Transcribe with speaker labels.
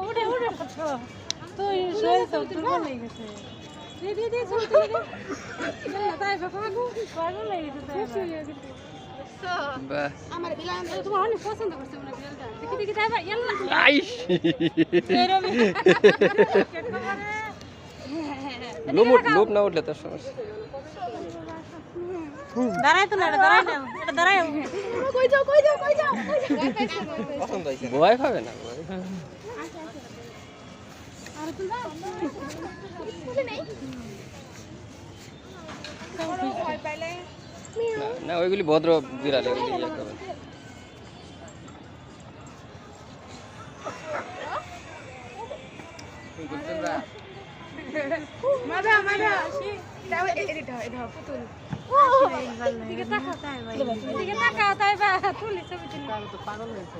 Speaker 1: উড়ে উড়ে তুই শরীর তো দুর্বল হয়ে গেছে দি ছবি তুলে দে তাই পাগল হয়ে গেছে
Speaker 2: বাহ
Speaker 1: আমার বিলাল তোমার অনেক পছন্দ করছে মনে বিলালটা দেখি দেখি তাই ইয়াল্লা
Speaker 2: আইস
Speaker 1: এরমি
Speaker 2: লোভ না উঠলে তার সমস্যা
Speaker 1: দাঁড়াই তো না দাঁড়াই না এটা দাঁড়াই কই যাও
Speaker 2: পছন্দ হইছে ভয় পাবে না
Speaker 1: আর তুমি যাও নেই ভয় পাইলে
Speaker 2: না ওইগুলি ভদ্র বিড়াল এগুলি ইয়ে করবে
Speaker 1: মাদা দাও এটা পুতুল দিকে তাকাও তাই ভাই দিকে তাকাও তাই বা তুলি ছবি তুলি পাগল হয়েছে